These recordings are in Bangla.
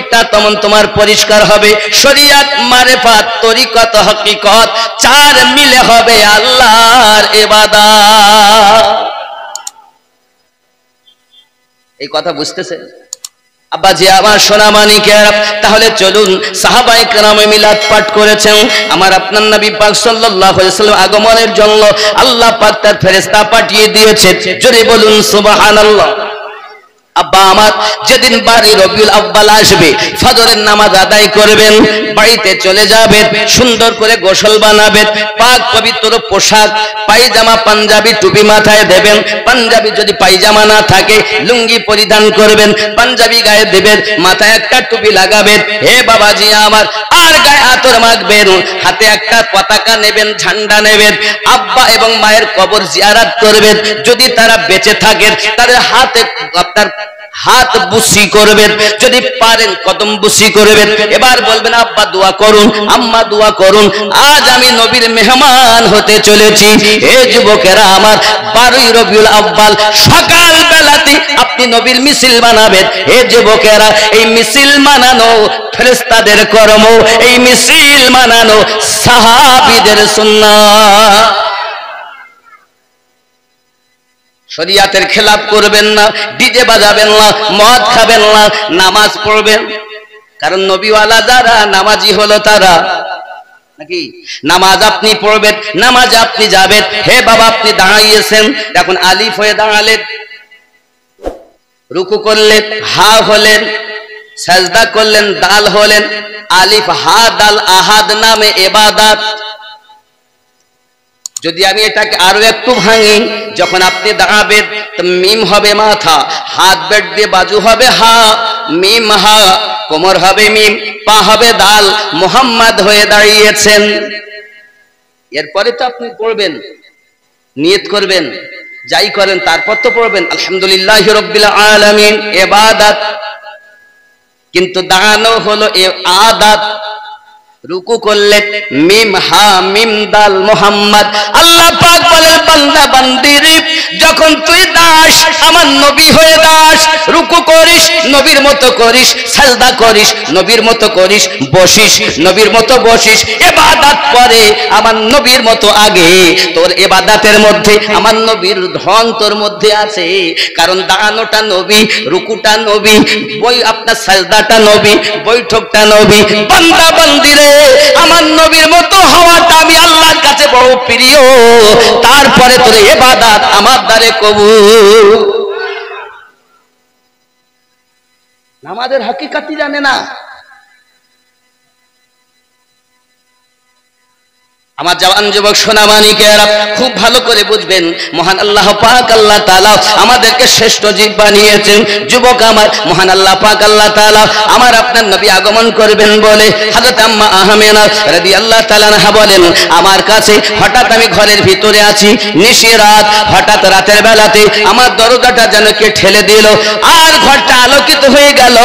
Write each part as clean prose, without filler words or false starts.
দিকটা তেমন তোমার পরিষ্কার হবে। শরীয়ত, মারিফাত, তরিকত, হকিকত চার মিলে হবে আল্লাহর ইবাদত। এই কথা বুঝতেছেন আব্বাজি আমার সোনা মানিকেরা? তাহলে চলুন, সাহাবায়ে কেরাম মিলাদ পাঠ করেছেন, আমার আপনার নবী পাক সাল্লাল্লাহু আলাইহি ওয়াসাল্লাম আগমনের জন্য আল্লাহ পাক তার ফেরেশতা পাঠিয়ে দিয়েছে। জোরে বলুন সুবহানাল্লাহ। আব্বা আমার যেদিন বাড়ি রবিউল আউয়াল আসবে, ফজরের নামাজ আদায় করবেন, বাড়িতে চলে যাবেন, সুন্দর করে গোসল বানাবেন, পাক পবিত্র পোশাক, পায়জামা, পাঞ্জাবি, টুপি মাথায় দেবেন। পাঞ্জাবি যদি পায়জামা না থাকে লুঙ্গি পরিধান করবেন, পাঞ্জাবি গায়ে দেবেন, মাথায় একটা টুপি লাগাবেন। হে বাবাজি আমার, আর গায়ে আতর মাখবেন, হাতে একটা পতাকা নেবেন, ঝান্ডা নেবেন। আব্বা এবং মায়ের কবর জিয়ারত করবেন, যদি তারা বেঁচে থাকেন তাদের হাতে আপনার হাত বুসি করবেন, যদি পারেন কদম বুসি করবেন। এবার বলবেন আব্বা দোয়া করুন, আম্মা দোয়া করুন, আজ আমি নবীর মেহমান হতে চলেছি। হে যুবকেরা আমার, 12 রবিউল আউয়াল সকাল বেলাতে আপনি নবীর মিছিল বানাবেন। হে যুবকেরা, এই মিছিল বানানো ফেরেশতাদের কর্ম, এই মিছিল বানানো সাহাবীদের সুন্নাহ। শরিয়াতের খেলাফ করবেন না, ডিজে বাজাবেন না, মদ খাবেন না, নামাজ পড়বেন। কারণ নবীওয়ালা যারা নামাজি হলো তারা, নাকি নামাজ আপনি পড়বেন, নামাজ আপনি যাবেন। হে বাবা আপনি দাঁড়িয়েছেন, এখন আলিফ হয়ে দাঁড়ালেন, রুকু করলেন, হা হলেন, সাজদা করলেন, দাল হলেন। আলিফ হা দাল আহাদ নামে ইবাদত। যদি আমি এটাকে আরো একটু ভাঙি, যখন আপনি দাঁড়াবেন তো মিম হবে মাথা, হাত বেট দিয়ে বাজু হবে হা, মিম হা, কোমর হবে মিম, পা হবে দাল, মুহাম্মদ হয়ে দাঁড়িয়েছেন। এরপরে তো আপনি পড়বেন, নিয়ত করবেন, যাই করেন তারপর তো পড়বেন আলহামদুলিল্লাহি রাব্বিল আলামিন, ইবাদত। কিন্তু দাঁড়ানো হলো আদাত। রুকু করলেন, মিম হা মিম দাল মুহাম্মদ। আল্লাহ পাক বলেন বান্দা বান্দিরে, যখন তুই দাস আমার নবী হয়ে দাস, রুকু করিস নবীর মতো করিস, সাজদা করিস নবীর মতো করিস, বসিস নবীর মতো বসিস, ইবাদত করে আমার নবীর মতো আগে। তোর ইবাদতের মধ্যে আমার নবীর ধন তোর মধ্যে আছে, কারণ দাঁড়ানোটা নবী, রুকুটা নবী, আপনার সাজদাটা নবী, বৈঠকটা নবী। বান্দা বান্দিরে, আমার নবীর মতো হওয়াটা আমি আল্লাহর কাছে বড় প্রিয়, তারপরে তোর ইবাদত আমার দ্বারে কবুল। নামাজের হাকিকতই জানে না। আমার জওয়ান যুবক সোনা মানিকেরা খুব ভালো করে বুঝবেন, মহান আল্লাহ পাক আল্লাহ তাআলা আমাদেরকে শ্রেষ্ঠ জীব বানিয়েছেন। যুবক আমার, মহান আল্লাহ পাক আল্লাহ তাআলা আমার আপনার নবী আগমন করবেন বলে হযরত আম্মা আহমেনা রাদিয়াল্লাহু তাআলা আনহা বলেন, আমার কাছে হঠাৎ আমি ঘরের ভিতরে আছি, নিশি রাত, হঠাৎ রাতের বেলাতে আমার দরজাটা যেন কে ঠেলে দিল, আর ঘরটা আলোকিত হয়ে গেল।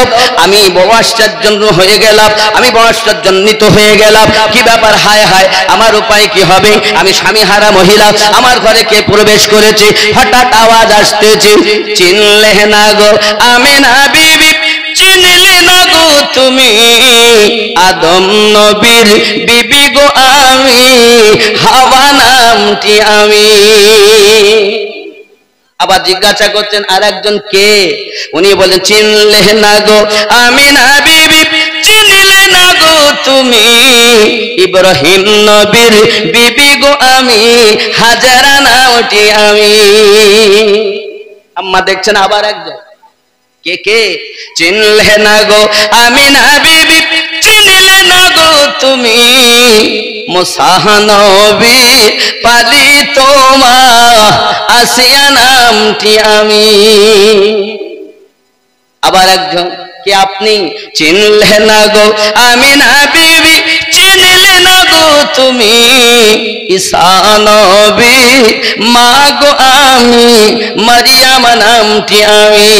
আমি বড় আশ্চর্য হয়ে গেলাম, আমি বড় আশ্চর্যান্বিত হয়ে গেলাম। কি ব্যাপার, হায় হায় আমার উপায় কি হবে? আমি স্বামী হারা মহিলা, আমার ঘরে কে প্রবেশ করেছে? হঠাৎ আওয়াজ আসতেছে, চিনলে না গো আমিনা বিবি, চিনলে না গো তুমি আদম নবীর বিবি গো আমি, হাওয়া নামটি আমি। আবার জিজ্ঞাসা করছেন আর একজন কে? উনি বলেন, চিনলে না গো আমিনা বিবি, চিনলে না গো তুমি ইব্রাহিম নবীর বিবি গো আমি, হাজারা নামটি আমি। আম্মা দেখছেন আবার একজন কে কে? চিনলে না গো আমিনা বিবি, চিনলে না গো তুমি মুসা নবী পালিত মা আসিয়া নামটি আমি। আবার একজন কে? আপনি চিনলে না গো আমিনা বিবি, চিনলে না গো তুমি ঈসা নবী, মা গো আমি মারিয়াম নামটি আমি।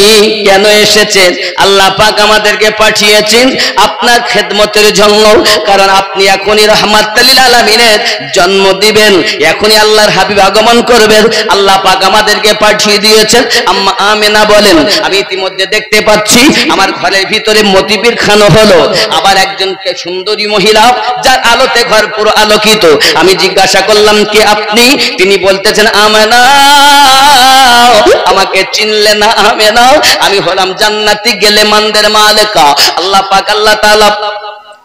কেন এসেছেন? আল্লাহ পাক আমাদেরকে পাঠিয়েছেন আপনার খেদমতের জন্য, কারণ আপনি এখনই রাহমাতুল লিল আলামিনের জন্ম দিবেন, এখনই আল্লাহর হাবিব আগমন করবেন। আল্লাহ পাক আমাদেরকে পাঠিয়ে দিয়েছেন। আম্মা আমেনা বলেন, আমি ইতিমধ্যে দেখতে পাচ্ছি আমার ঘরের ভিতরে মতিবির খানো হলো, আবার একজনকে সুন্দরী মহিলা যার আলোতে ঘর পুরো আলোকিত। আমি জিজ্ঞাসা করলাম কে আপনি? তিনি বলতেছেন আমেনা। আমাকে চিনলে না আমেনা? আমি হলাম জান্নাতি গেলেমানদের মালিকা। আল্লাহ পাক আল্লাহ তাআলা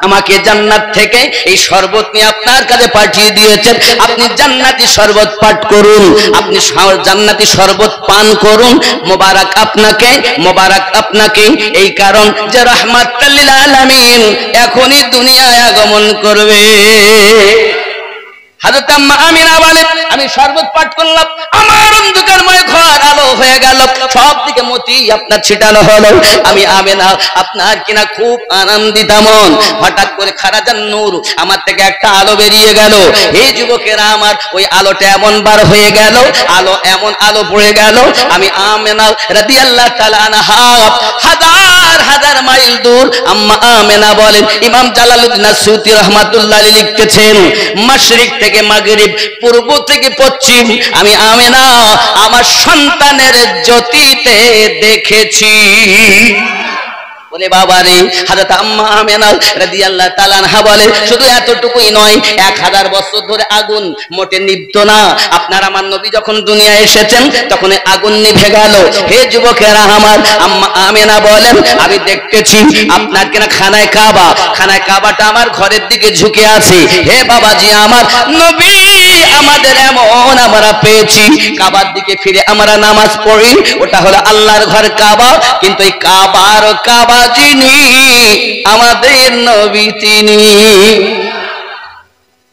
আমাকে জান্নাত থেকে এই শরবত নিয়ে আপনার কাছে পাঠিয়ে দিয়েছেন। আপনি জান্নাতি শরবত পান করুন, আপনি জান্নাতি শরবত পান করুন। মোবারক আপনাকে, মোবারক আপনাকে। এই কারণ যে রাহমাতুল লিল আলামিন এখনই দুনিয়ায় আগমন করবে। হযরত আম্মা আমিনা বলেন, আমি শরবত পান করলাম, আমার অন্ধকারময় ঘর আলো হয়ে গেল, সব দিকে মতি আপনার ছিটানো হলো। আমি আমেনা আপনার কিনা খুব আনন্দিত মন। হঠাৎ করে খারাজান নূর, আমার থেকে একটা আলো বেরিয়ে গেল। এই যুবকেরা আমার ওই আলোটা এমন বার হয়ে গেল, আলো এমন আলো পড়ে গেল। আমি আমেনা রাদিয়াল্লাহু তাআলা আনহা হাজার হাজার মাইল দূর। আম্মা আমেনা বলেন, ইমাম জালালউদ্দিন আসসুতি রাহমাতুল্লাহ আলাইহি লিখতেছেন, মাশরিক থেকে মাগরিব, পূর্ব থেকে পশ্চিম আমি আমেনা আমার সন্তানের জ্যোতিতে দেখেছি। বলে বাবা রে। হযরত আম্মা আমেনা রাদিয়াল্লাহু তাআলা আনহা বলে, শুধু এতটুকুই নয়, 1000 বছর ধরে আগুন মোটে নিভতো না। আপনার আমার নবী যখন দুনিয়ায় এসেছেন তখন আগুন নিভে গেল। হে যুবকেরা আমার, আম্মা আমেনা বলেন, আমি দেখতেছি আপনার কিনা খানায় কাবা, খানায় কাবাটা আমার ঘরের দিকে ঝুঁকে আছে। হে বাবাজি আমার, নবী আমাদের এমন আমরা পেয়েছি, কাবার দিকে ফিরে আমরা নামাজ পড়ি, ওটা হলো আল্লাহর ঘর কাবা, কিন্তু এই কাবার কাবা যিনি আমাদের নবী তিনি।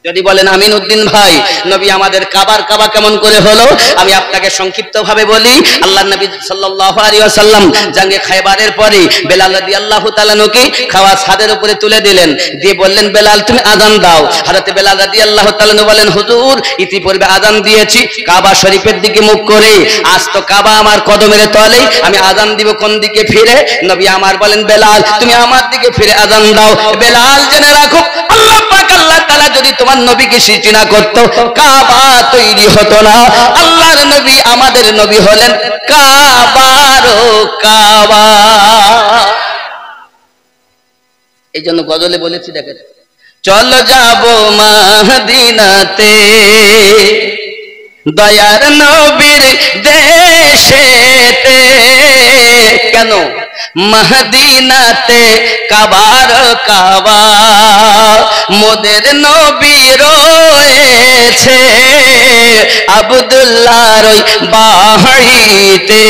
যদি বলেন আমিনউদ্দিন ভাই, নবী আমাদের কাবার কাবা কেমন করে হলো, আমি আপনাকে সংক্ষিপ্ত ভাবে বলি। আল্লাহর নবী সাল্লাল্লাহু আলাইহি ওয়াসাল্লাম জাঙ্গে খায়বারের পরে বেলাল রাদিয়াল্লাহু তাআলা কে খাওয়া ছাদের উপরে তুলে দিলেন, দিয়ে বললেন বেলাল তুমি আযান দাও। হযরত বেলাল রাদিয়াল্লাহু তাআলা বলেন, হুজুর ইতিপূর্বে আযান দিয়েছি কাবা শরীফের দিকে মুখ করে, আজ তো কাবা আমার কদমের তলে, আমি আযান দিব কোন দিকে ফিরে? নবী আমার বলেন, বেলাল তুমি আমার দিকে ফিরে আযান দাও। বেলাল জেনে রাখো, আল্লাহ পাক আল্লাহ তাআলা যদি তোমার নবীকে সৃষ্টি না করতো, কাবা তৈরি হতো না। আল্লাহর নবী আমাদের নবী হলেন কাবারও কাবা। এই জন্য গজলে বলেছি, দেখেন, চলো যাবো মদিনাতে দয়ার নবীর দেশেতে। কেন? মদিনাতে কাবার কাবা, মোদের নবী রয়েছে আব্দুল্লাহর ওই বাড়িতে,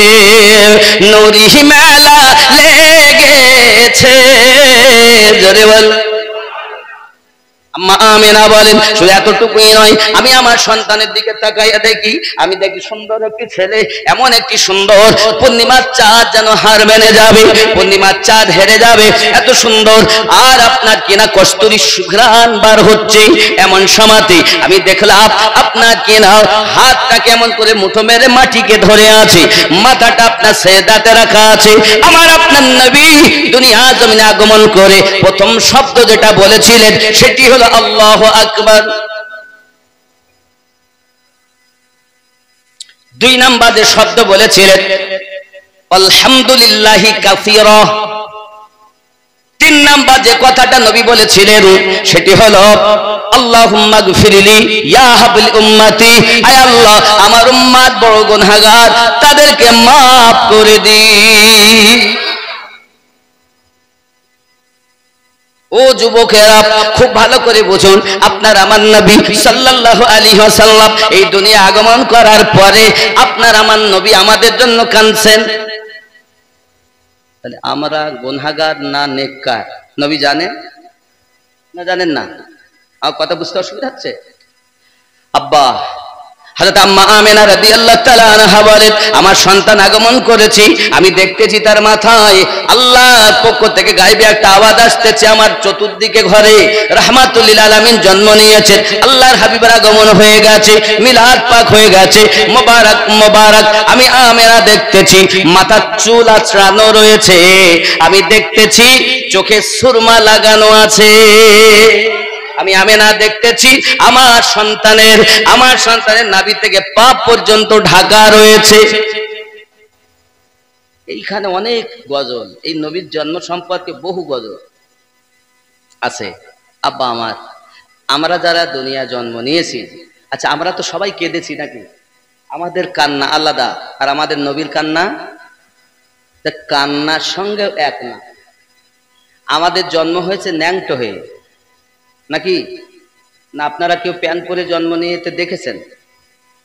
নুরি মেলা লেগেছে। জোরে বল। আম্মা আমেনা বলেন, শুধু এতটুকুই নয়, আমি আমার সন্তানের দিকে তাকাইয়া দেখি, আমি দেখি সুন্দর একটি ছেলে, এমন একটি সুন্দর, পূর্ণিমার চাঁদ যেন হার মেনে যাবে, পূর্ণিমার চাঁদ হেরে যাবে, এত সুন্দর। আর আপনার কিনা কস্তুরী সুঘ্রাণ বার হচ্ছে, এমন সময়তে আমি দেখলাম আপনার কিনা হাতটা কেমন করে মুঠো মেরে মাটিকে ধরে আছে, মাথাটা আপনার সেজদাতে রাখা আছে। আমার আপনার নবী দুনিয়া জমিনে আগমন করে প্রথম শব্দ যেটা বলেছিলেন সেটি হলো আল্লাহু আকবার। 2 নাম্বার যে শব্দ বলেছিলেন আলহামদুলিল্লাহি কাসীরা। 3 নাম্বার যে কথাটা নবী বলেছিলেন সেটি হলো আল্লাহুম্মা গফিরলি ইয়া হাবলি উম্মতি, আয় আল্লাহ আমার উম্মত বড় গুনাহগার, তাদেরকে maaf করে দিন। ও যুবকেরা খুব ভালো করে বুঝুন, আপনার আমার নবী সাল্লাল্লাহু আলাইহি ওয়াসাল্লাম এই দুনিয়া আগমন করার পরে আপনার আমার নবী আমাদের জন্য কাঁদছেন। তাহলে আমরা গুনাহগার না নেককার নবী জানেন না? জানেন না? আমার কথা বুঝতে অসুবিধা হচ্ছে? আব্বা হযরত আম্মা আমিনা রাদিয়াল্লাহু তাআলা আনহা বলেন, আমার সন্তান আগমন করেছি, আমি দেখতেছি তার মাথায় আল্লাহর পক্ষ থেকে গায়বে একটা আওয়াজ আসতেছে। আমার চতুর্দিকে ঘরে রাহমাতুল লিল আলামিন জন্ম নিয়েছে, আল্লাহর হাবিবের আগমন হয়ে গেছে, মিলাদ পাক হয়ে গেছে, মোবারক মোবারক। আমি আমিনা দেখতেছি মাথার চুল আঁচড়ানো রয়েছে, আমি দেখতেছি চোখে সুরমা লাগানো আছে। আমি আমিনা দেখতেছি আমার সন্তানের নাভি থেকে পা পর্যন্ত ঢাকা রয়েছে। এইখানে অনেক গজল, এই নবীর জন্ম সম্পর্কে বহু গজল আছে। আব্বা আমার, আমরা যারা দুনিয়া জন্ম নিয়েছি, আচ্ছা আমরা তো সবাই কেঁদেছি নাকি? আমাদের কান্না আলাদা আর আমাদের নবীর কান্না, কান্নার সঙ্গে এক না। আমাদের জন্ম হয়েছে ন্যাংটো হয়ে নাকি না? আপনারা কেউ প্যান্ট পরে জন্ম নিয়ে দেখেছেন?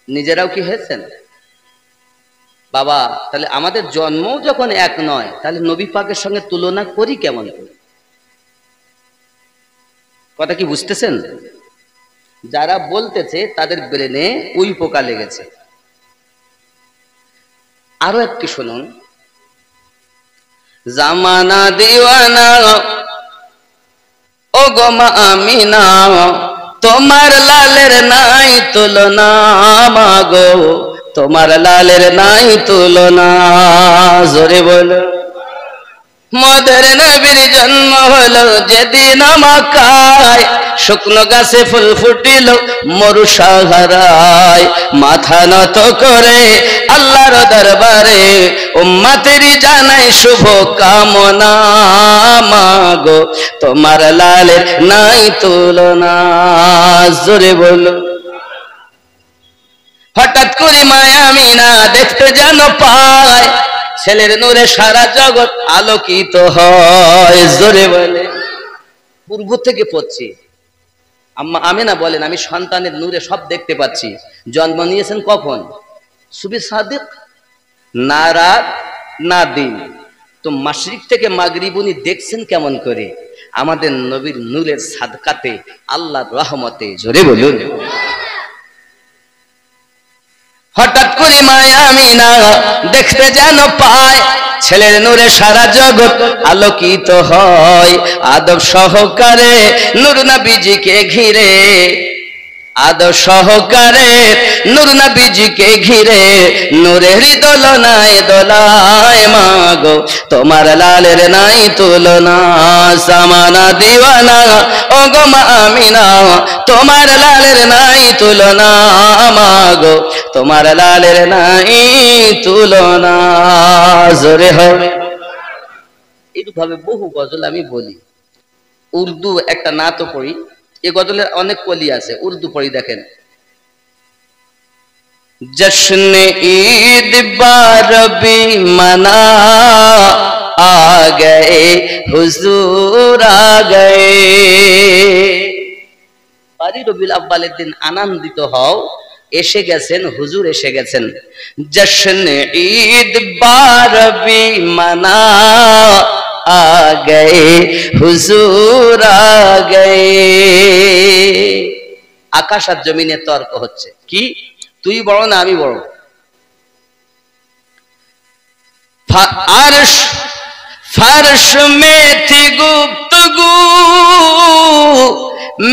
নিজেরাও কি হয়েছেন বাবা? তাহলে আমাদের জন্ম যখন এক নয়, তাহলে নবী পাকের সঙ্গে তুলনা করি কেমন করে? কথা কি বুঝতেছেন? যারা বলতেছে তাদের ব্রেনে উই পোকা লেগেছে। আরো একটি শুনুন, জামানা দিওয়ানা ও গো মা আমিনা, তোমার লালের নাই তুলনা, মাগো তোমার লালের নাই তুলনা। জোরে বলো। মদের নবীর জন্ম হলো যেদিন মক্কায়, শুকনো গাছে ফুল ফুটিল মরু সাহারায়, মাথা নত করে আল্লাহর দরবারে উম্মতের জানাই শুভ কামনা, মাগো তোমার লালের নাই তুলনা। জোরে বলো। হঠাৎ করে মায়া আমিনা দেখতে যেন পায়, ছেলের নূরে সারা জগৎ আলোকিত হয়। জোরে বলে। পূর্ব থেকে পড়ছি। আম্মা আমিনা বলেন, আমি সন্তানের নূরে সব দেখতে পাচ্ছি। জন্ম নিয়েছেন কখন? সুবহ সাদিক, না রাত না দিন। তো মাশরিক থেকে মাগরিব উনি দেখছেন কেমন করে? আমাদের নবীর নূরের সাদকাতে, আল্লাহর রহমতে। জোরে বলুন। হঠাৎ করে মায়া আমিনা দেখতে যেন পায়, ছেলের নূরে সারা জগৎ আলোকিত হয়। আদব সহকারে নূর নবীজিকে ঘিরে, আদব সহকারে নূর নবীজিকে ঘিরে, নূরের দোলনায় দোলায়, মাগো তোমার লালের নাই তুলনা। জামানা দিওয়ানা ও গো মা আমিনা, তোমার লালের নাই তুলনা, মাগো তোমার লালের নাই তুলনা। জোরে হবে। এইভাবে বহু গজল আমি বলি। উর্দু একটা নাতও পড়ি, এই গজলের অনেক কলি আছে, উর্দু পড়ি। দেখেন, জশ্নে ঈদ বারবি মনা আ গয়ে হুজুর আ গয়ে। বাড়ি রবিউল আউয়ালের দিন আনন্দিত হও, এসে গেছেন হুজুর, এসে গেছেন। জশ্নে ঈদ বারবি মনা आ गए हुजूर आ गए। আকাশ আর জমিনে তর্ক হচ্ছে, কি তুই বড় না আমি বড়? আরশ फर्श में थी गुफ्तगू,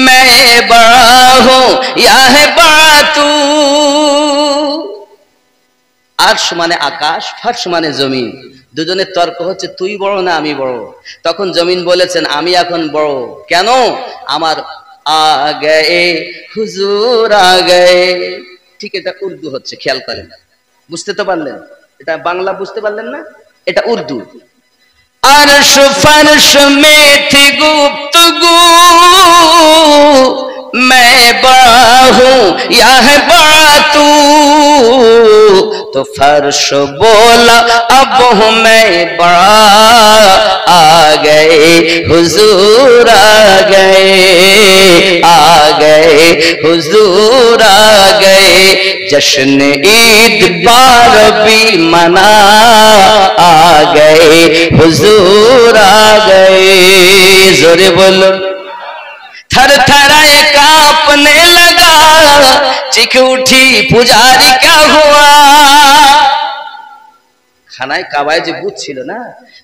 मैं बड़ा हूं या है बड़ा तू। আরশ মানে আকাশ, ফারশ মানে জমিন। দুজনের তর্ক হচ্ছে, তুই বড় না আমি বড়। তখন জমিন বলেছেন, আমি এখন বড়। কেন? আমার আগে হুজুর আগে। ঠিক, এটা উর্দু হচ্ছে, খেয়াল করেন। বুঝতে তো পারলেন? এটা বাংলা বুঝতে পারলেন না? এটা উর্দু। আরশ ফরশ মে থি গুফতগু, मैं बड़ा हूं या है बड़ा तू। तो फर्श बोला अब हूं मैं बड़ा, आ गए हुजूर आ गए, आ गए हुजूर आ गए। जश्न ईद बारबी मना, आ गए हुजूर आ गए। जोरे बोलो। थर थराए कांपने लगा चिख उठी पुजारी क्या हुआ। খানায় কাবায় যে ভূত ছিল না,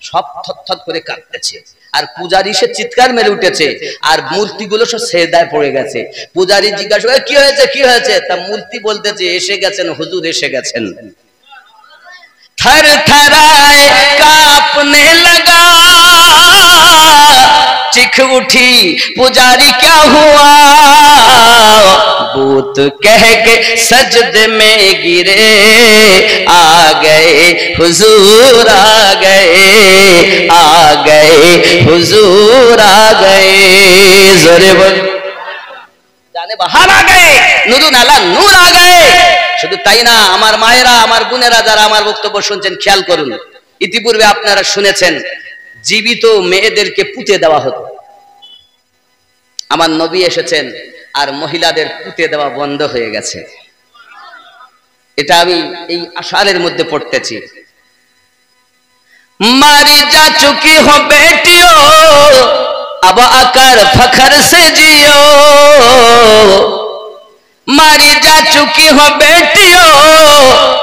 সব থরথর করে কাঁপতেছে, আর পূজারি সে চিৎকার মেরে উঠেছে, আর মূর্তিগুলো সব সেজদায় পড়ে গেছে। পূজারি জিজ্ঞাসা করে কি হয়েছে কি হয়েছে, তা মূর্তি বলতেছে এসে গেছেন হুজুর, এসে গেছেন। थर थराए कांपने लगा, चिख उठी पुजारी क्या हुआ। भूत कह के सजदे में गिरे, आ गए हुजूर आ गए, आ गए हुजूर आ गए। जोरे बोल जाने बाहर आ गए, नूरुन अला नूर आ गए। শুধু তাই না, আমার মায়েরা, আমার বোনেরা যারা আমার বক্তব্য শুনছেন খেয়াল করুন, ইতিপূর্বে আপনারা শুনেছেন জীবিত মেয়েদেরকে পুঁতে দেওয়া হতো। আমার নবী এসেছেন আর মহিলাদের পুঁতে দেওয়া বন্ধ হয়ে গেছে। এটা আমি এই আশারের মধ্যে পড়তেছি। মারি যা চুকি হো বেটিও, अब आकर फखर से जियो। मारी जा चुकी हो बेटियों,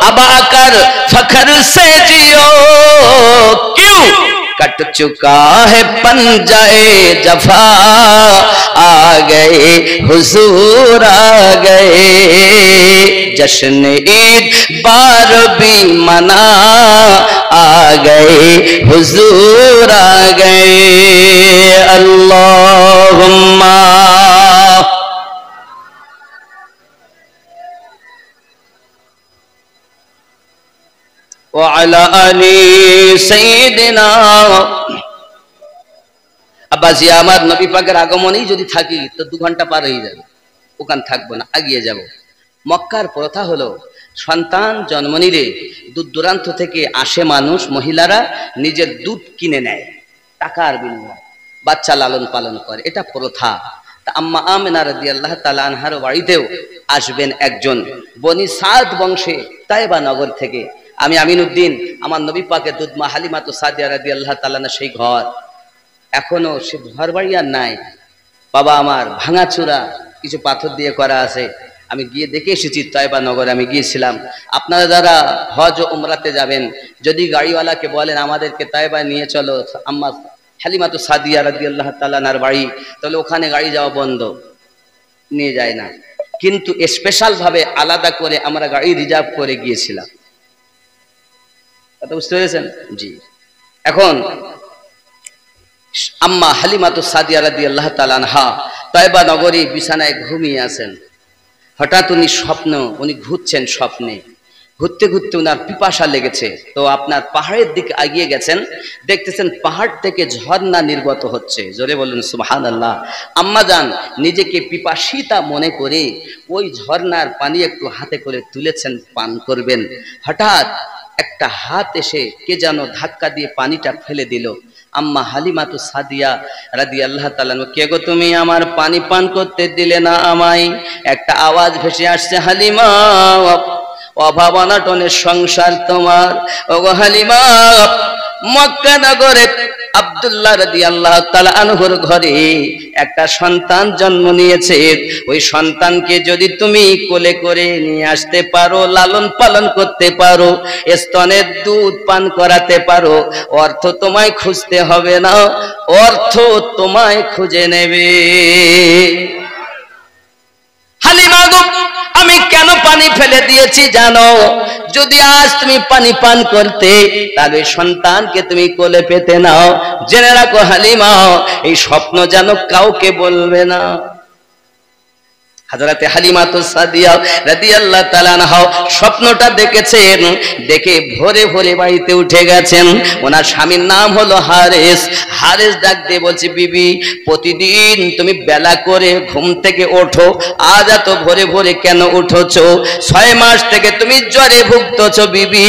अब आकर फखर से जियो। क्यों कट चुका है पंजाए जफा, आ गए हुजूर आ गए। जश्न ईद बार भी मना, आ गए हुजूर आ गए। अल्लाहुम्मा ওয়ালা আলি সাইয়্যিদিনা। আব্বাজি আমার নবী পাকের আগমনেই যদি থাকি তো 2 ঘন্টা পার হয়ে যাবে, ওখান থাকবো না, এগিয়ে যাব। মক্কার প্রথা হলো সন্তান জন্ম নিলে দূর দূরান্ত থেকে আসে মানুষ, মহিলারা নিজের দুধ কিনে নেয় টাকার বিনিময়ে, বাচ্চা লালন পালন করে, এটা প্রথা। তা আম্মা আমিনা রাদিয়াল্লাহু তাআলা আনহার বাড়িতেও আসবেন একজন বনি সাদ বংশে তায়েবা নগর থেকে। আমি আমিনউদ্দিন, আমার নবী পাকের দুধমা হালিমাতু সাদিয়া রাদিয়াল্লাহু তাআলা না সেই ঘর, এখনো সে ঘর বাড়ি আর নাই। বাবা আমার ভাঙাচুরা কিছু পাথর দিয়ে করা আছে। আমি গিয়ে দেখে এসেছি তায়েবা নগরে, আমি গিয়েছিলাম। আপনারা যারা হজ ও উমরাতে যাবেন, যদি গাড়িওয়ালাকে বলেন আমাদেরকে তায়েবা নিয়ে চলো আম্মা হালিমাতু সাদিয়া রাদিয়াল্লাহু তাআলার বাড়ি, তাহলে ওখানে গাড়ি যাওয়া বন্ধ, নিয়ে যায় না। কিন্তু স্পেশাল ভাবে আলাদা করে আমরা গাড়ি রিজার্ভ করে গিয়েছিলাম। কথা বুঝতে পেরেছেন? জি। এখন আম্মা হালিমাতু সাদিয়া রাদিয়াল্লাহু তাআলা আনহা তায়েবা নগরী বিছানায় ঘুমিয়ে আছেন। হঠাৎ উনি ঘুরছেন স্বপ্নে, ঘুরতে ঘুরতে উনার পিপাসা লেগেছে, তো আপনার পাহাড়ের দিকে এগিয়ে গেছেন, দেখতেছেন পাহাড় থেকে ঝর্ণা নির্গত হচ্ছে। জোরে বলুন সুবহানাল্লাহ। আম্মা জান নিজেকে পিপাসিতা মনে করে ওই ঝর্ণার পানি একটু হাতে করে তুলেছেন, পান করবেন। হঠাৎ একটা হাত এসে কে যেন ধাক্কা দিয়ে পানিটা ফেলে দিল। আম্মা হালিমাতু সাদিয়া রাদিয়াল্লাহু তাআলা, কে গো তুমি, আমার পানি পান করতে দিলে না আমায়। একটা আওয়াজ ভেসে আসছে, হালিমা অভাব অনটনের সংসার তোমার। ওগো হালিমা, মক্কা নগরে আব্দুল্লাহ রাদিয়াল্লাহু তাআলা আনহুর ঘরে একটা সন্তান জন্ম নিয়েছে। ওই সন্তানকে যদি তুমি কোলে করে নিয়ে আসতে পারো, লালন পালন করতে পারো, স্তনের দুধ পান করাতে পারো, অর্থ তোমায় খুঁজতে হবে না, অর্থ তোমায় খুঁজে নেবে। হালিমা গো, আমি কেন পানি ফেলে দিয়েছি জানো? যদি আজ তুমি পানি পান করতে, তাহলে সন্তানকে তুমি কোলে পেতে নাও। জেনে রাখো হালিমা, এই স্বপ্ন যেন কাউকে বলবে না। হযরতে হালিমাতু সাদিয়া রাদিয়াল্লাহু তাআলা আনহা স্বপ্নটা দেখেছেন, দেখে ভোরে ভোরে বাড়িতে উঠে গেছেন। ওনার স্বামীর নাম হলো হারেস। হারেস ডাক দিয়ে বলছে, বিবি প্রতিদিন তুমি বেলা করে ঘুম থেকে ওঠো, আজ এত ভোরে ভোরে কেন উঠোছো? 6 মাস থেকে তুমি জ্বরে ভুগতেছো বিবি,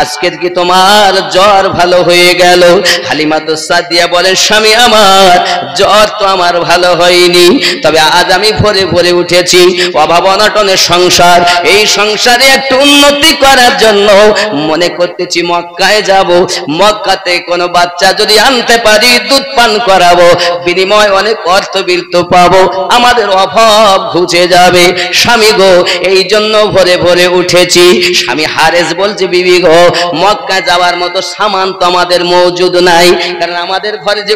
আজকে কি তোমার জ্বর ভালো হয়ে গেল? হালিমাতু সাদিয়া বলেন, স্বামী আমার, জ্বর তো আমার ভালো হয়নি, তবে আজ আমি ভোরে ভোরে উঠে রেখেছি, অভাব অনটনের সংসার, এই সংসারে একটু উন্নতি করার জন্য মনে করতেছি মক্কায় যাব, মক্কাতে কোনো বাচ্চা যদি আনতে পারি দুধ পান করাবো, বিনিময় অনেক অর্থবিত্ত পাবো, আমাদের অভাব ঘুচে যাবে। স্বামী গো, এই জন্য ভোরে ভোরে উঠেছি। স্বামী হারেস বলছে, বিবি গো, মক্কা যাওয়ার মতো সামান তো আমাদের মজুদ নাই, কারণ আমাদের ঘরে যে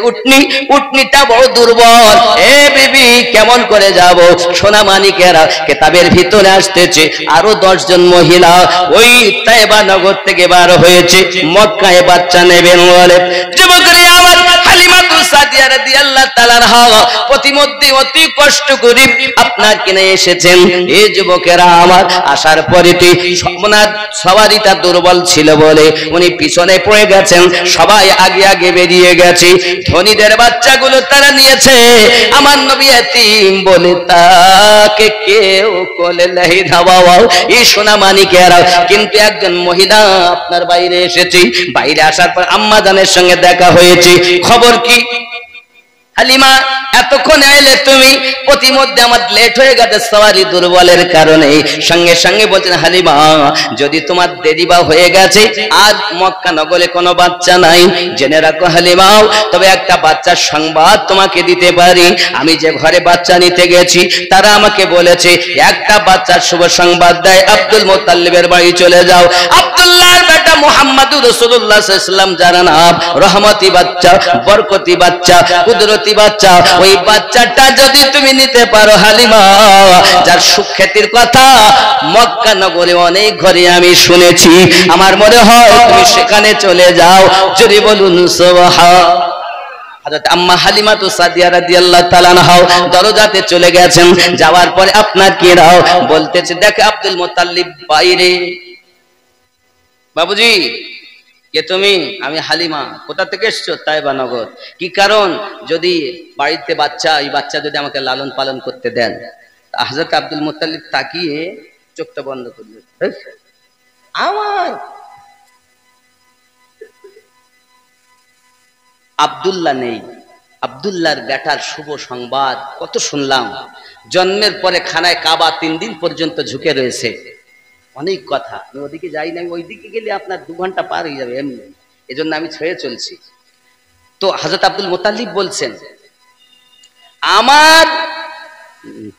উটনিটা বড় দুর্বল। এ বিবি, কেমন করে যাব? সোনা মানিকেরা কেতাবের ভিতরে আসতেছে আরো 10 জন মহিলা ওই তায়েবা নগর থেকে বার হয়েছে, মক্কায় বাচ্চা নেবেন বলে। যুবকরা আমার, হালিমাতু সাদিয়া রাদিয়াল্লাহু তাআলা প্রতিমধ্যে অতি কষ্ট করে আপনার কিনে এসেছেন। এই যুবকেরা আমার, আসার পরে সোমনাথ সবারিটা দুর্বল ছিল বলে উনি পিছনে পড়ে গেছেন, সবাই আগে আগে বেরিয়ে গেছে। ধনীদের বাচ্চাগুলো তারা নিয়েছে, আমার নবী এতিম বলে তাকে কেউ কোলে নেই না বাবা। এই সোনা মানিকেরা, কিন্তু একজন মহিলা আপনার বাইরে এসেছে, বাইরে আসার পর আম্মা জানের সঙ্গে দেখা হয়েছে। খবর কি হালিমা, এতক্ষণ এলে তুমি? প্রতিমধ্যে আমার লেট হয়ে গেছে সওয়ারি দুর্বলের কারণে। সঙ্গে সঙ্গে বলছেন, হালিমা যদি তোমার দেরি বা হয়ে গেছে, আজ মক্কা নগরে কোনো বাচ্চা নাই, জেনে রাখো হালিমাও, তবে একটা বাচ্চার সংবাদ তোমাকে দিতে পারি। আমি যে ঘরে বাচ্চা নিতে গেছি তারা আমাকে বলেছে একটা বাচ্চার শুভ সংবাদ দেয়, আব্দুল মুত্তালিবের বাড়ি চলে যাও। আব্দুল্লাহর বেটা মুহাম্মদুর রাসূলুল্লাহ সাল্লাল্লাহু আলাইহি ওয়াসাল্লাম যার নাম, রহমতি বাচ্চা, বরকতি বাচ্চা, কুদরতি বাচ্চা, ওই বাচ্চাটা যদি তুমি নিতে পারো হালিমা, যার সুখ্যাতির কথা মক্কা নগরে অনেক ঘরে আমি শুনেছি, আমার মনে হয় তুমি সেখানে চলে যাও। যদি বলুন সুবহান। হযরত আম্মা হালিমাতু সাদিয়া রাদিয়াল্লাহু তাআলা আনহা দরজাতে চলে গেছেন। যাওয়ার পরে আপনার কি রাও বলতেছে, দেখে আব্দুল মুত্তালিব বাইরে। বাবুজি কে তুমি? আমি হালিমা। কোথা থেকে এসছো? তায়েবা নগর। কি কারণ? যদি বাড়িতে বাচ্চা, এই বাচ্চা যদি আমাকে লালন পালন করতে দেন। হযরত আব্দুল মুত্তালিব তাকিয়ে চোখটা বন্ধ করলেন। আমার আব্দুল্লাহ নেই, আব্দুল্লাহর বেটার শুভ সংবাদ কত শুনলাম। জন্মের পরে খানায় কাবা 3 দিন পর্যন্ত ঝুঁকে রয়েছে। অনেক কথা, আমি ওদিকে যাই না, ওইদিকে গেলে আপনার 2 ঘন্টা পার হয়ে যাবে এমনি, এজন্য আমি ছেড়ে চলছি। তো হযরত আব্দুল মুত্তালিব বলছেন, আমার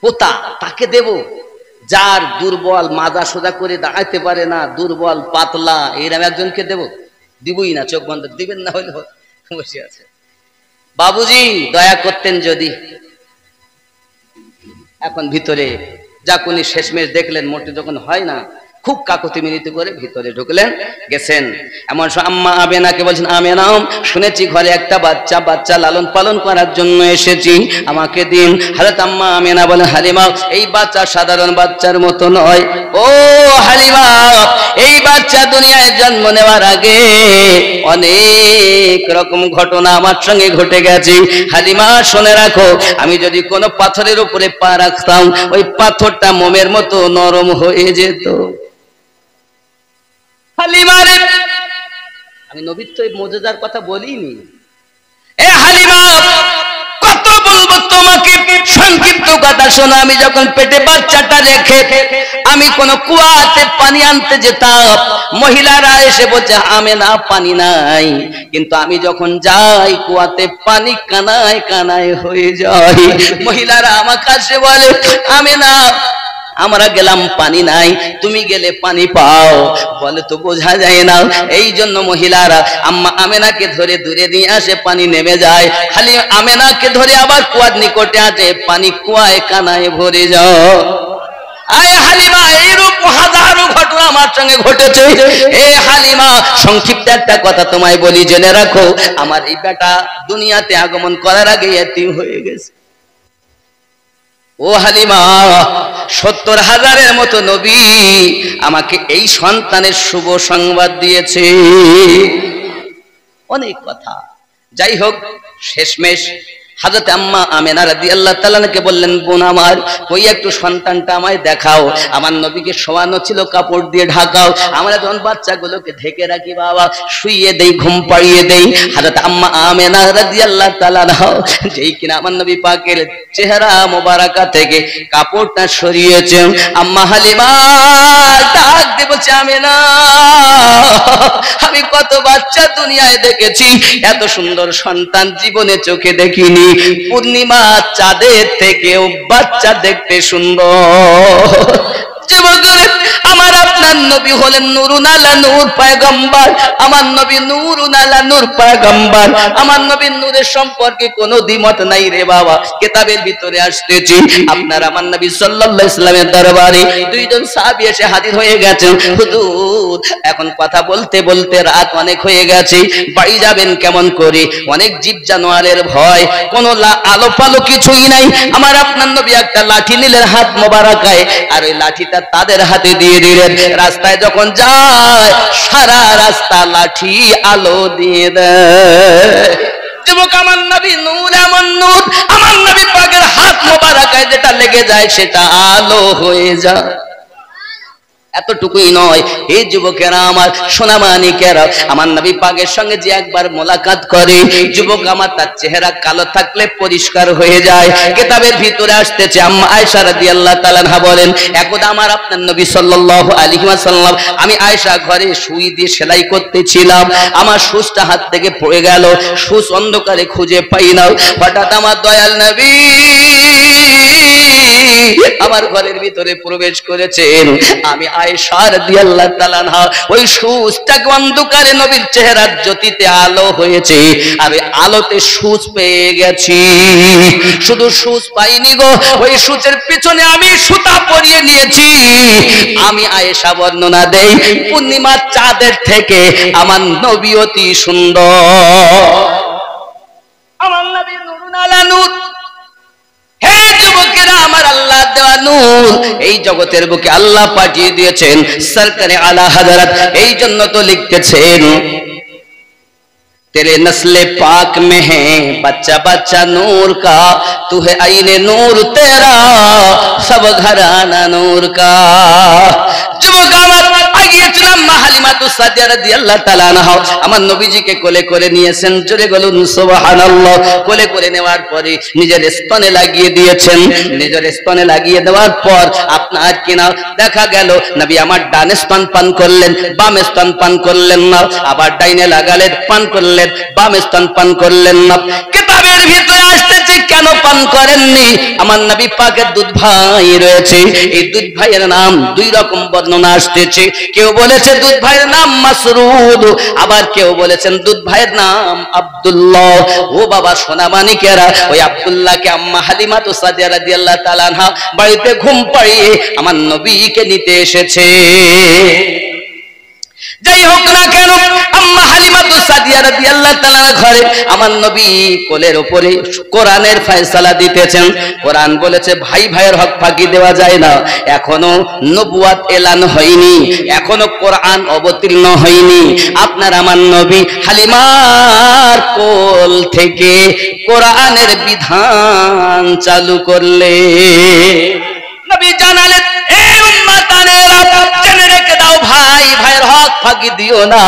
পোতা তাকে দেব যার দুর্বল, মাজা সোজা করে দাঁড়াইতে পারে না, দুর্বল পাতলা, এইরকম একজনকে দেব? দিবই না, চোখ বন্ধ, দিবেন না হলে বসে আছে। বাবুজি দয়া করতেন যদি। এখন ভিতরে যাকুনি শেষমেশ দেখলেন মোটে যখন হয় না, খুব কাকুতি মিনতি করে ভিতরে ঢুকলেন, গেছেন। এমন আম্মা আমেনাকে বলছেন, আমেনা শুনেছি ঘরে একটা বাচ্চা লালন পালন করার জন্য এসেছি, আমাকে দিন। হযরত আম্মা আমেনা বলেন, হালিমা এই বাচ্চা সাধারণ বাচ্চার মতো নয়। ও হালিমা, এই বাচ্চা দুনিয়ায় জন্ম নেওয়ার আগে অনেক রকম ঘটনা আমার সঙ্গে ঘটে গেছে। হালিমা শুনে রাখো, আমি যদি কোনো পাথরের উপরে পা রাখতাম, ওই পাথরটা মোমের মতো নরম হয়ে যেত। হালিমারে, আমি নবীর তো এই মুজিজার কথা বলিনি। এ হালিমা, কত বলবো তোমাকে, সংক্ষিপ্ত কথা শোনো। আমি যখন পেটে বাচ্চাটা রেখে আমি কোন কুয়াতে পানি আনতে যেতাম, মহিলারা এসে বলছে আমেনা পানি নাই, কিন্তু আমি যখন যাই কুয়াতে পানি কানায় কানায় হয়ে যায়। মহিলারা আমার কাছে বলে, আমেনা আমরা গেলাম পানি নাই, তুমি গেলে পানি পাও। বলে তো বোঝা যায় না, এই জন্য মহিলারা আম্মা আমেনাকে ধরে দূরে নিয়ে আসে, পানি নেমে যায়। খালি আমেনাকে ধরে আবার কুয়ার নিকটে আসে, পানি কুয়ায় কানায় ভরে যাও। আয় হালিমা, এইরূপ হাজারো ঘটনা আমার সঙ্গে ঘটেছে। এ হালিমা, সংক্ষিপ্ত একটা কথা তোমায় বলি, জেনে রাখো, আমার এই বেটা দুনিয়াতে আগমন করার আগে এতিম হয়ে গেছে। ও হালিমা, 70,000-এর মতো নবী আমাকে এই সন্তানের শুভ সংবাদ দিয়েছে। অনেক কথা, যাই হোক শেষমেশ হযরত আম্মা আমেনা রাদিয়াল্লাহু তাআলা কে বললেন, বোন আমার ওই একটু সন্তানটা আমায় দেখাও। আমার নবীকে শোয়ানো ছিল, কাপড় দিয়ে ঢাকাও। আমরা যখন বাচ্চাগুলোকে ঢেকে রাখি বাবা, শুইয়ে দেই, ঘুম পাড়িয়ে দেই। হযরত আম্মা আমেনা রাদিয়াল্লাহু তাআলা যেই কিনা আমার নবী পাকের চেহারা মোবারকা থেকে কাপড়টা সরিয়েছেন, আম্মা হালিমা ডাক দিয়ে বলছে, আমেনা আমি কত বাচ্চা দুনিয়ায় দেখেছি, এত সুন্দর সন্তান জীবনে চোখে দেখিনি। পূর্ণিমা চাঁদের থেকেও বাচ্চা দেখতে সুন্দর। আমার আপনার নবী হলেন নূরুন আলা নূর পয়গম্বর। আমার নবী নূরুন আলা নূর পয়গম্বর। আমার নবীর নূরের সম্পর্কে কোনো দ্বিমত নাই রে বাবা। কিতাবের ভিতরে আসতেছি, আপনার আমার নবী সাল্লাল্লাহু আলাইহি ওয়াসাল্লামের দরবারে দুইজন সাহাবী এসে হাজির হয়ে গেছেন। হুজুর এখন কথা বলতে বলতে রাত অনেক হয়ে গেছে, বাড়ি যাবেন কেমন করে? অনেক জীব জানোয়ারের ভয়, কোনো আলো পালো কিছুই নাই। আমার আপনার নবী একটা লাঠি নিলেন হাত মোবারকায়, আর ওই লাঠিটা তাদের হাতে দিয়ে দিলেন। রাস্তায় যখন যায় সারা রাস্তা লাঠি আলো দিয়ে দেয়। যুবক আমার নবী নূর, এমন নূর, আমার নবী পাকের হাত মোবারকায় যেটা লেগে যায় সেটা আলো হয়ে যায়। এতটুকুই নয়, এই যুবকেরা আমার সোনামানিকেরা আমার নবী পাকের সঙ্গে যে একবার মোলাকাত করে, যুবক আমার তার চেহারা কালো থাকলে পরিষ্কার হয়ে যায়। কিতাবের ভিতরে আসতেছে আম্মা আয়েশা রাদিয়াল্লাহু তাআলা আনহা বলেন, একদা আমার আপনার নবী সাল্লাল্লাহু আলাইহি ওয়াসাল্লাম, আমি আয়েশা ঘরে সুই দিয়ে সেলাই করতেছিলাম, আমার সুচটা হাত থেকে পড়ে গেল, সুচ অন্ধকারে খুঁজে পাই না। হঠাৎ আমার দয়াল নবী আমার ঘরের ভিতরে প্রবেশ করেছেন। আমি আয়েশা রাদিয়াল্লাহু তাআলা আনহা ওই সুচটাকে অন্ধকারে নবীর চেহারার জ্যোতিতে আলো হয়েছে, আমি আলোতে সুচ পেয়ে গেছি। শুধু সুচ পাইনি গো, ওই সুচের পিছনে আমি সুতা পরিয়ে নিয়েছি। আমি আয়েশা বর্ণনা দেই, পূর্ণিমার চাঁদের থেকে আমার নবী অতি সুন্দর। আমার নবী নূরুন আলা নূর। হে যুবকেরা, আমার আল্লাহ দেওয়া নূর এই জগতের বুকে আল্লাহ পাঠিয়ে দিয়েছেন সরকারে আলা হযরত। এই জন্য তো লিখতেছেন, तेरे नस्ले पाक में है बच्चा बच्चा नूर का, तू है आईने नूर तेरा सब घराना नूर का। যুবক আমার আগিয়েছিলাম মা হালিমাতু সাদিয়া রাদিয়াল্লাহু তাআলা আনহা আমার নবীজিকে কোলে করে নিয়েছেন। জোরে বলুন সুবহানাল্লাহ। কোলে করে নেওয়ার পরে নিজের স্তনে লাগিয়ে দিয়েছেন। নিজের স্তনে লাগিয়ে দেওয়ার পর আপনার কিনা দেখা গেল নবী আমার ডানে স্তন পান করলেন, বামে স্তন পান করলেন না, আবার ডাইনে লাগালেন, পান করলেন, বামে স্তন পান করলেন না। কিতাবের ভিতরে আসতেছে কেন পান করেননি? আমার নবী পাকের দুধ ভাই রয়েছে, এই দুধ ভাইয়ের নাম দুই রকম বর্ণনা আসতেছে। কেউ বলেছে দুধ ভাইয়ের নাম মাসরুদ, আবার কেউ বলেছেন দুধ ভাইয়ের নাম আব্দুল্লাহ। ও বাবা সোনামানিকেরা, ওই আব্দুল্লাহকে আম্মা হালিমাতু সাদিয়া রাদিয়াল্লাহু তাআলা আনহা বাড়িতে ঘুম পাড়িয়ে আমার নবীকে নিতে এসেছে। যাই হোক না কেন, আম্মা হালিমাতু সাদিয়া রাদিয়াল্লাহু তাআলা ঘরে আমার নবী কোলের উপরে কোরআনের ফয়সালা দিতেছেন। কোরআন বলেছে ভাই ভাইয়ের হক ফাঁকি দেওয়া যায় না। এখনো নবুয়াত এলান হয়নি, এখনো কোরআন অবতীর্ণ হয়নি। আপনার আমার নবী হালিমার কোল থেকে কোরআনের বিধান চালু করলে নবী জানালেন, এই উম্মতানেরা জেনে রেখে দাও, ভাই ভাইয়ের হক ফাঁকি দিও না।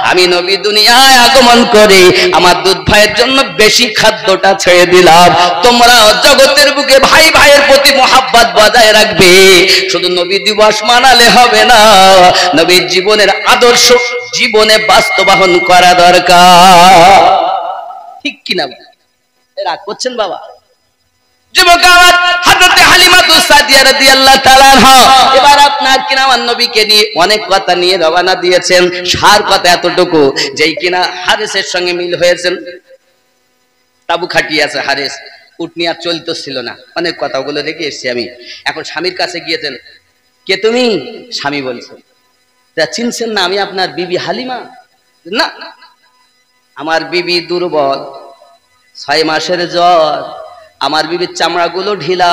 আমি নবী দুনিয়ায় আগমন করে আমার দুধ ভাইয়ের জন্য বেশি খাদ্যটা ছেড়ে দিলাম। তোমরা জগতের বুকে ভাই ভাইয়ের প্রতি মহাব্বত বজায় রাখবে। শুধু নবী দিবস মানালে হবে না, নবীর জীবনের আদর্শ জীবনে বাস্তবায়ন করা দরকার। ঠিক কিনা রাগ করছেন বাবা? যুবক আমার হযরত হালিমাতু সাদিয়া রাদিয়াল্লাহু তাআলা আনহা এবার আপনার কিনা আমার নবীকে নিয়ে অনেক কথা নিয়ে রওনা দিয়েছেন। সার কথা এতটুকু, যেই কিনা হারেসের সঙ্গে মিল হয়েছেন। তাবু খাটিয়ে আছে হারেস, উটনি আর চলতেছিল না, অনেক কথাগুলো রেখে এসেছি আমি। এখন স্বামীর কাছে গিয়েছেন, কে তুমি? স্বামী বলছে, তা চিনছেন না আমি আপনার বিবি হালিমা? না, আমার বিবি দুর্বল, 6 মাসের জ্বর, আমার বিবির চামড়াগুলো ঢিলা,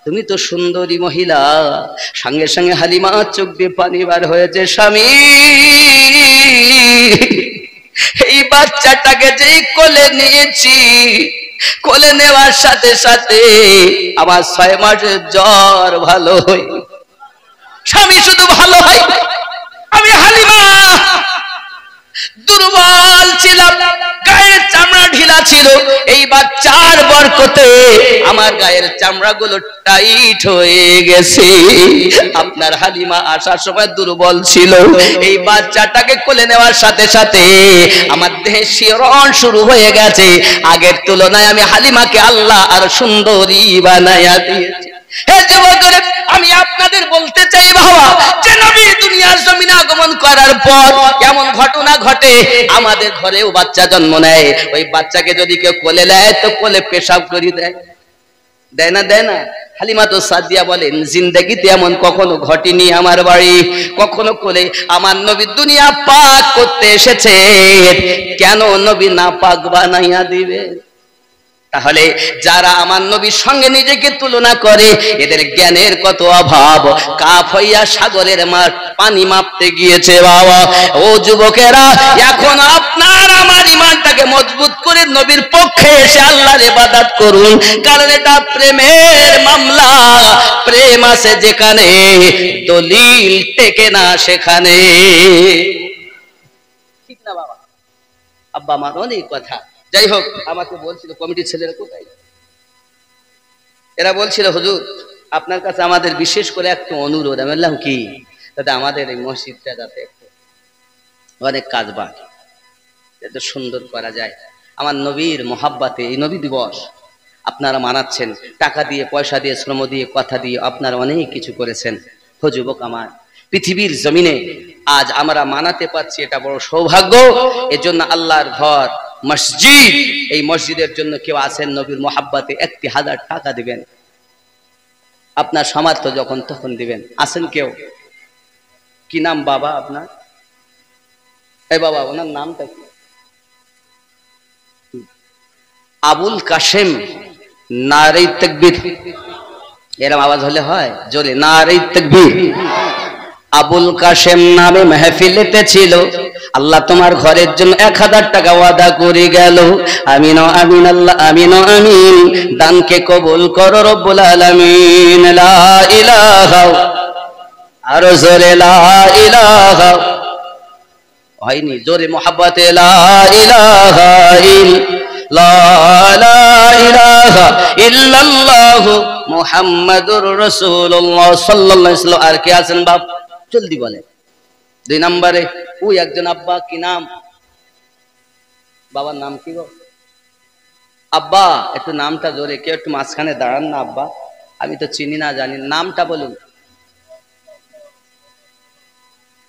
তুমি তো সুন্দরী মহিলা। সঙ্গে সঙ্গে হালিমা চোখ দিয়ে পানি বার হয়েছে, স্বামী এই বাচ্চাটাকে যেই কোলে নিয়েছি, কোলে নেওয়ার সাথে সাথে আমার 6 মাসের জ্বর ভালো হয়। স্বামী শুধু ভালো হয়, আমি হালিমা দুর্বল ছিলাম, গায়ের চামড়া ঢিলা ছিল। এই বাচ্চার বরকতে আমার গায়ের চামড়াগুলো টাইট হয়ে গেছে। আপনার হালিমা আসার সময় দুর্বল ছিল, এই বাচ্চাটাকে কোলে নেওয়ার সাথে সাথে আমার দেহে শিহরণ শুরু হয়ে গেছে। আগের তুলনায় আমি হালিমাকে আল্লাহ আর সুন্দরী বানায়া দিয়েছে। হে যুবকরা, আমি আপনাদের বলতে চাই বাবা, যে নবী দুনিয়ার জমিনে আগমন করার পর কেমন ঘটনা ঘটে। আমাদের ঘরেও বাচ্চা জন্ম নেয়, ওই বাচ্চাকে যদি কেউ কোলে নেয় তো কোলে পেশাব করে দেয়, দেয় না দেয় না? হালিমা তো সাদিয়া বলেন, জিন্দেগিতে এমন কখনো ঘটেনি আমার বাড়ি, কখনো কোলে আমার নবী দুনিয়া পাক করতে এসেছে, কেন নবী না পাক বানাইয়া দিবে? তাহলে যারা আমার নবীর সঙ্গে নিজেকে তুলনা করে, এদের জ্ঞানের কত অভাব। কাফ হইয়া সাগরের পানি মাপতে গিয়েছে বাবা। ও যুবকেরা, এখন আপনার আমার ইমানটাকে মজবুত করে নবীর পক্ষে এসে আল্লাহর ইবাদত করুন, কারণ এটা প্রেমের মামলা। প্রেম আছে যেখানে, দলিল টেকে না সেখানে। ঠিক না বাবা? আব্বা আমার অনেক কথা। যাই হোক, আমাকে বলছিল কমিটির ছেলেরা কোথায়, এরা বলছিল হুজুর আপনার কাছে আমাদের বিশেষ করে একটা অনুরোধ। আমি বললাম কি? যাতে আমাদের এই মসজিদটা যাতে একটু অনেক কাজ বাকি যাতে সুন্দর করা যায়। আমার নবীর মোহাব্বতে এই নবী দিবস আপনারা মানাচ্ছেন, টাকা দিয়ে, পয়সা দিয়ে, শ্রম দিয়ে, কথা দিয়ে আপনারা অনেক কিছু করেছেন। হো যুবক আমার, পৃথিবীর জমিনে আজ আমরা মানাতে পারছি, এটা বড় সৌভাগ্য। এজন্য আল্লাহর ঘর মসজিদ, এই মসজিদের জন্য কেউ আছেন নবীর মোহাব্বতে 1000 টাকা দিবেন, আপনার সামর্থ্য যখন তখন দিবেন। আছেন কেউ? কি নাম বাবা আপনার? এই বাবা, ওনার নামটা কি? আবুল কাশেম। নারে তাকবীর। এরকম আওয়াজ হলে হয় জোরে, নারে তাকবীর। আবুল কাশেম নামে মেহফিলেতে ছিল, আল্লাহ তোমার ঘরের জন্য 1000 টাকা ওয়াদা করে গেল। আমিন আমিন আল্লাহ আমিন আমিন। দানকে কবুল করো রব্বুল আলামিন। লা ইলাহা, আর জোরে লা ইলাহা। হয়নি জোরে মোহাব্বতে লা ইলাহা ইল্লাল্লাহু মুহাম্মাদুর রাসূলুল্লাহ সাল্লাল্লাহু আলাইহি ওয়াসাল্লাম। আর কে আছেন বাপ? জলদি বলে। 2 নম্বরে ওই একজন আব্বা, কি নাম? বাবার নাম কি গো? আব্বা একটু নামটা জোরে, কেউ একটু মাঝখানে দাঁড়ান না আব্বা, আমি তো চিনি না জানি, নামটা বলুন।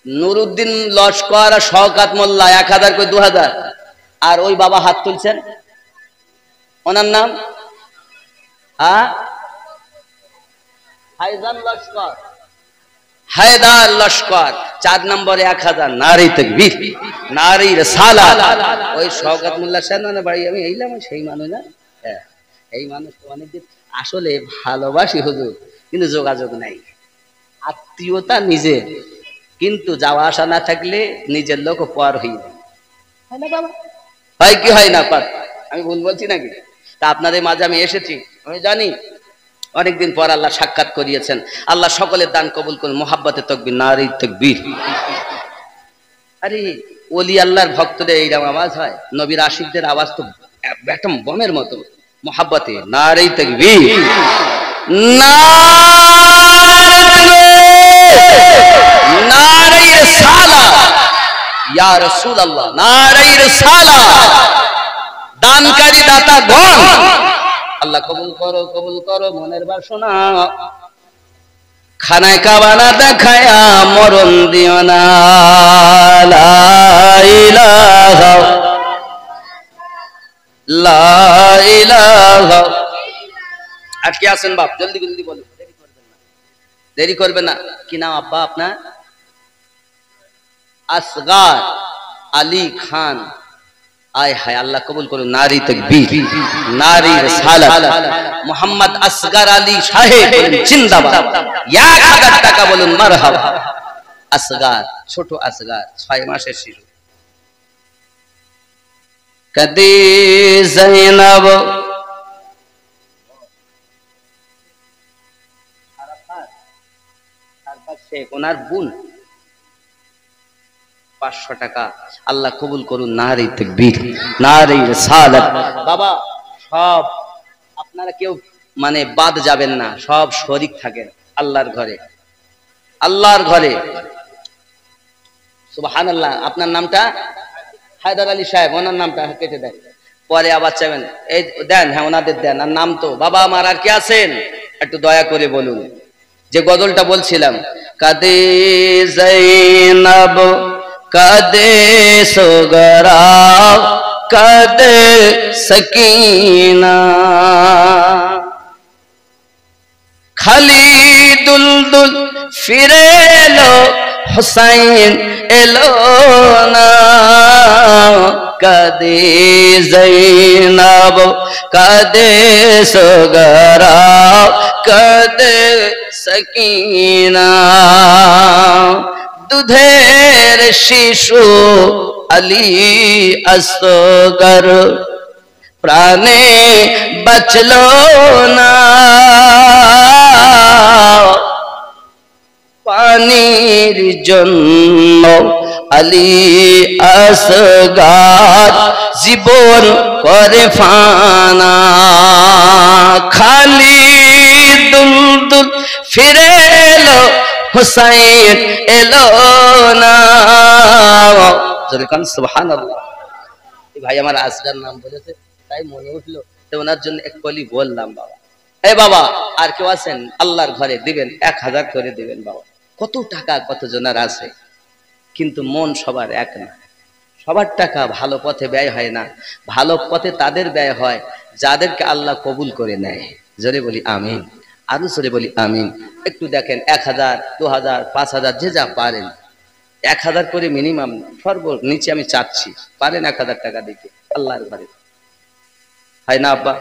নুরুদ্দিন লস্কর আর শওকত মোল্লা 1000 করে 2000। আর ওই বাবা হাত তুলছেন, ওনার নাম হায়দার লস্কর। হায়দার লস্কর 4 নম্বরে 1000। নারে তাকবীর, নারে রিসালাত। ওই শওকত মোল্লা সাহেব না বাড়ি, আমি এইলাম সেই মানুষ না? হ্যাঁ, এই মানুষ তো অনেকদিন আসলে ভালোবাসি হুজুর, কিন্তু যোগাযোগ নাই। আত্মীয়তা নিজের, কিন্তু যাওয়া আসা না থাকলে নিজের লোক পর হয়ে যায়। হয় কি হয় না? আমি ভুল বলছি নাকি? তা আপনাদের মাঝে আমি এসেছি, আমি জানি অনেকদিন পর আল্লাহ সাক্ষাৎ করিয়েছেন। আল্লাহ সকলের দান কবুল করুন। মোহাব্বতে তাকবীর, নারে তাকবীর। আরে ওলি আল্লাহর ভক্তদের এইরকম আওয়াজ হয়, নবীর আশিকদের আওয়াজ তো একটা বোমের মতো। মোহাব্বতে নারে তাকবীর, নারে রিসালাত, ইয়া রাসূলুল্লাহ, নারে রিসালাত। দানকারী দাতা গণ আল্লাহ কবুল করো, কবুল করো মনের বাসনা। খানায় কাবানা দেখায়া মরণ দিও না। লা ইলাহা, লা ইলাহা। আজকে আছেন বাপ, জলদি জলদি বলুন, দেরি করবেন না। কি নাম আব্বা আপনার? আসগার আলী খান। আয় হায়, আল্লাহ কবুল করুন। নারী তাকবীর, নারী রিসালাত। মোহাম্মদ আসগার আলী সাহেব জিন্দাবাদ। 1000 টাকা বলুন মারহাবা। আসগার, ছোট আসগার, 6 মাসের শিশু। কাদে জৈনব ওনার বোন 500 টাকা। আল্লাহ কবুল করুন। নারে তাকবীর, নারে রিসালাত। বাবা সব আপনারা কেউ মানে বাদ যাবেন না, সব শরীক থাকেন আল্লাহর ঘরে, আল্লাহর ঘরে। সুবহানাল্লাহ। আপনার নামটা হায়দার আলী সাহেব, ওনার নামটা কেটে দেন, পরে আবার চাইবেন। এই দেন, হ্যাঁ ওনাদের দেন। আর নাম তো বাবা আমার আর কে আছেন একটু দয়া করে বলুন। যে গজলটা বলছিলাম, কাদে জৈনব কাদে সোগরা কাদে সকিনা, খালি দুলদুল ফিরে এলো হুসাইন এলো না, কাদে জৈনব কাদে সোগরা কাদে সকিনা, দুধের শিশু আলী আসগর প্রাণে বাঁচলো না, পানির জন্য আলী আসগর জীবন করে ফানা, খালি দুলদুল ফিরে এলো হুসাইন এলো না। সুবহানাল্লাহ। ভাই আমার আসগার নাম বলেছে তাই মনে উঠলো, তো ওনার জন্য এক কলি বললাম। বাবা এই বাবা আর কেউ আছেন আল্লাহর ঘরে দিবেন, 1000 করে দিবেন। বাবা কত টাকা কত জনের আছে, কিন্তু মন সবার এক না। সবার টাকা ভালো পথে ব্যয় হয় না, ভালো পথে তাদের ব্যয় হয় যাদেরকে আল্লাহ কবুল করে নেয়। জোরে বলি আমিন, আরো জোরে বলি আমিন। একটু দেখেন 1000, 2000, 5000 যে যা পারেন, 1000 করে মিনিমাম সর্বনিচে আমি চাচ্ছি, পারেন 1000 টাকা দিতে আল্লাহর ঘরে, হয় না আব্বা?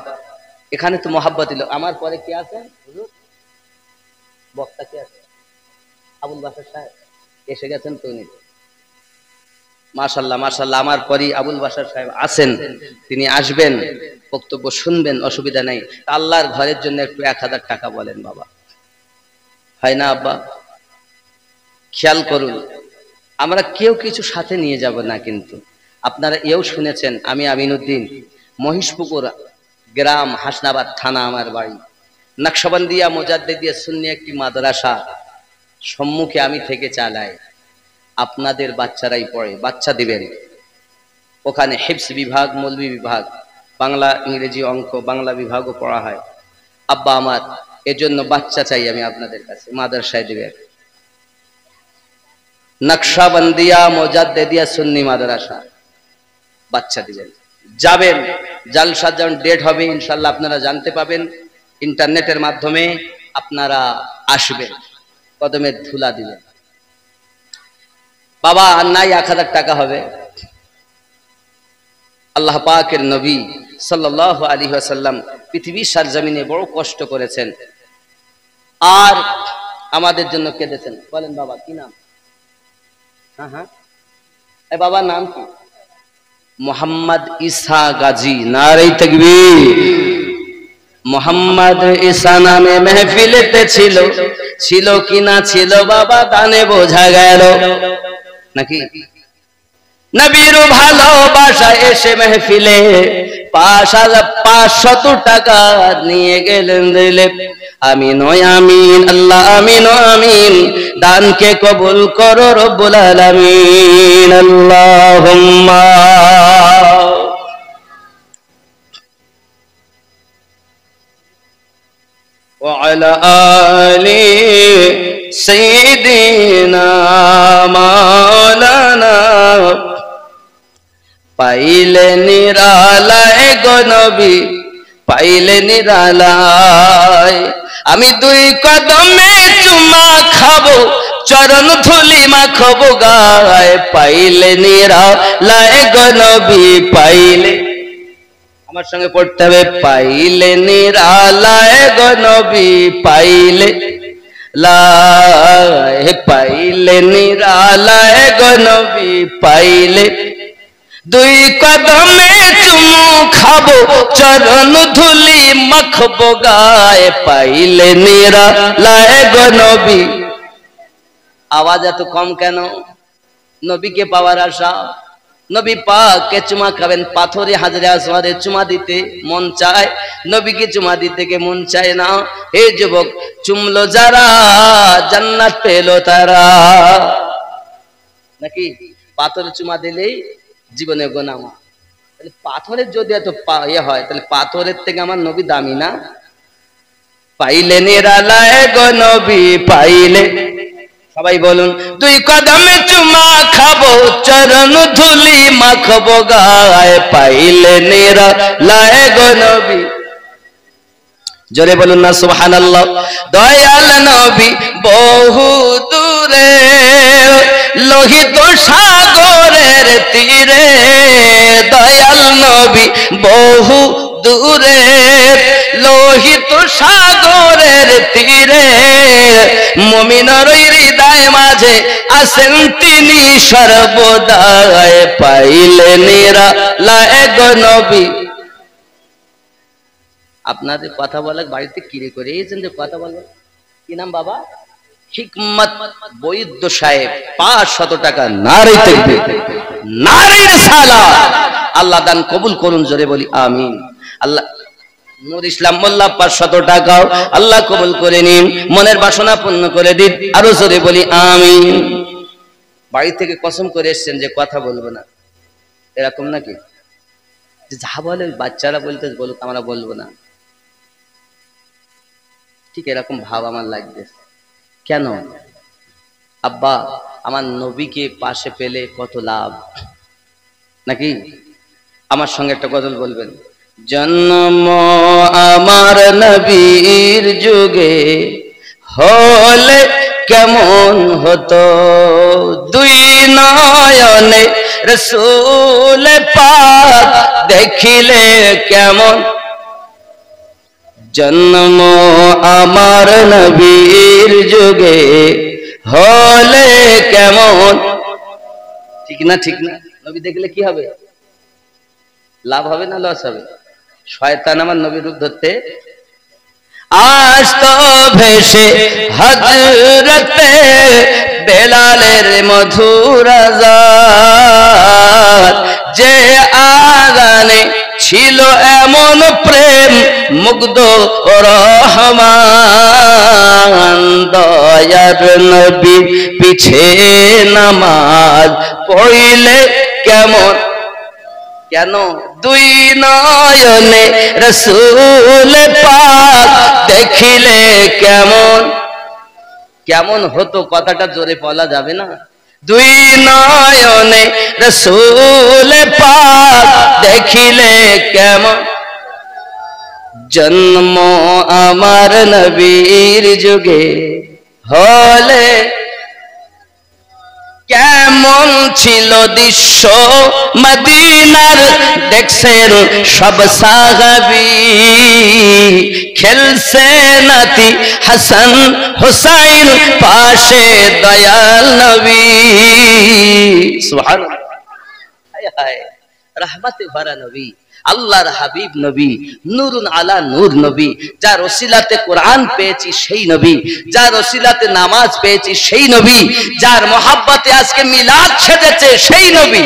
এখানে তো মোহাব্বত দিল। আমার পরে কে আছে হুজুর বক্তা, কে আছে? আবুল বাশার সাহেব এসে গেছেন তো উনি। মাশাআল্লাহ মাশাআল্লাহ। আমার পরই আবুল বাশার সাহেব আছেন, তিনি আসবেন, বক্তব্য শুনবেন, অসুবিধা নেই। আল্লাহর ঘরের জন্য একটু 1000 টাকা বলেন বাবা, হয় না আব্বা? খেয়াল করুন, আমরা কেউ কিছু সাথে নিয়ে যাব না, কিন্তু আপনারা এও শুনেছেন আমি আমিনউদ্দিন, মহিষপুকুর গ্রাম, হাসনাবাদ থানা আমার বাড়ি, নকশবন্দিয়া মুজাদ্দিদিয়া সুন্নি একটি মাদ্রাসা সম্মুখে আমি থেকে চালাই। আপনাদের বাচ্চারাই পড়ে, বাচ্চা দিবেন। ওখানে হিফজ বিভাগ, মৌলভী বিভাগ, বাংলা ইংরেজি অঙ্ক বাংলা বিভাগও পড়া হয়। আব্বা আমার এজন্য বাচ্চা চাই আমি আপনাদের কাছে, মাদ্রাসায় দিবেন। নকশবন্দিয়া মুজাদ্দিদিয়া সুন্নি মাদ্রাসা, বাচ্চা দিবেন। যাবেন, জালসা যখন ডেট হবে ইনশাআল্লাহ আপনারা জানতে পাবেন, ইন্টারনেটের মাধ্যমে আপনারা আসবেন, কদমে ধুলা দিবেন। বাবা আর নাই 1000 টাকা হবে। আল্লাহ পাকের নবী সাল্লাল্লাহু আলাইহি ওয়াসাল্লাম পৃথিবীর সরজমিনে বড় কষ্ট করেছেন আর আমাদের জন্য কেঁদেছেন। বলেন বাবা কি নাম? হ্যাঁ হ্যাঁ, এ বাবার নাম কি? মোহাম্মদ ঈসা গাজী। নারে তাকবীর। মোহাম্মদ ঈসা নামে মেহফিলেতে ছিল, ছিল কি না ছিল বাবা দানে বোঝা গেল নাকি? নবীর ভালোবাসা এসে মেহফিলে 500 টাকা নিয়ে গেলেন দিলে। আমিন ও আমিন, আল্লাহ আমিন ও আমিন, দানকে কবুল করো রব্বুল আলামিন। আল্লাহুম্মা ওয়া আলা আলি সাইয়্যিদিনা মাওলানা। পাইলে নিরালায় গো নবী, পাইলে নিরালায়, আমি 2 কদমে চুমা খাবো, চরণ ধুলি মাখবো গায়। পাইলে নিরালায় গো নবী, পাইলে, আমার সঙ্গে পড়তে হবে, পাইলে নিরালায় গো নবী, পাইলে লাই, পাইলে নিরালায় গো নবী, পাইলে দুই কদমে চুমু খাবো চরণ ধুলি মাখবো গায়ে পাইলে নিরালায় গো নবী। আওয়াজ এত কম কেন? নবীকে পাওয়ার আশা। নবী পাককে চুমা খাবেন, পাথরে হাজরে আসওয়াদে চুমা দিতে মন চায়, নবীকে চুমা দিতে কে মন চায় না? হে যুবক, চুমলো যারা জান্নাত পেল তারা। নাকি পাথরে চুমা দিলেই জীবনে গোনা মাফ? তাহলে পাথরের যদি এত ইয়ে হয়, তাহলে পাথরের থেকে আমার নবী দামি না? পাইলে নিরালায় গো নবী পাইলে, সবাই বলুন, দুই কদমে চুমা খাবো চরণ ধুলি মাখবো গায়ে পাইলে নিরালায় গো নবী। জোরে বলুন না সুবহানাল্লাহ। দয়াল নবী বহু দূরে লোহিত সাগরের তীরে, দয়াল নবী বহু দূরে লোহিত সাগরের তীরে, মুমিনের হৃদয় মাঝে আছেন তিনি সর্বদাই পাইলে নিরালায় গো নবী। আপনাদের কথা বলার বাড়িতে কিরে করে এসেছেন যে কথা বলবেন? কি নাম বাবা? হিকমত বৈদ্য সাহেব, 500 টাকা। নারে তাকবীর, নারে রিসালাত। আল্লাহ দান কবুল করুন, জোরে বলি আমিন। আল্লাহ নূর ইসলাম মোল্লা 500 টাকাও আল্লাহ কবুল করে নিন, মনের বাসনা পূর্ণ করে দিন, আরো জোরে বলি আমিন। বাড়ি থেকে কসম করে এসেছেন যে কথা বলবো না, এরকম নাকি? যা বলে বাচ্চারা বলতে বলুক, আমরা বলবো না। ঠিক এরকম ভাব আমার লাগবে। কেন? আব্বা, আমার নবীকে পাশে পেলে কত লাভ, নাকি? আমার সঙ্গে একটা গজল বলবেন। জন্ম আমার নবীর যুগে হলে কেমন হতো, দুই নয়নে রাসূল পাক দেখিলে কেমন। জন্ম আমার নবীর যুগে হলে কেমন। ঠিক না? ঠিক না? নবী দেখলে কি হবে? লাভ হবে না লস হবে? শয়তান আমার নবীর রূপ ধরতে আসতো ভেসে হযরতে বেলালের মধুর আযান, যে আযানে ছিল এমন প্রেম মুগ্ধ রহমান। দয়ার নবী পিছে নামাজ পড়িলে কেমন। কেন? দুই নয়নে রাসূল পাক দেখিলে কেমন। কেমন হতো কথাটা জোরে বলা যাবে না? দুই নয়নে রাসূল পাক দেখিলে কেমন। জন্ম আমার নবীর যুগে হলে কেমন ছিল দৃশ্য মদিনার, দেখছেন সব সাহাবী, খেলছে নাতি হাসান হুসাইন পাশে দয়াল নবী। সুবহানাল্লাহ। হায় হায়, রহমতে ভরা নবী, আল্লাহর হাবিব নবী, নূরুন আলা নূর নবী, যার ওসিলাতে কোরআন পেয়েছি সেই নবী, যার ওসিলাতে নামাজ পেয়েছি সেই নবী, যার মহাব্বতে আজকে মিলাদ সেজেছে সেই নবী।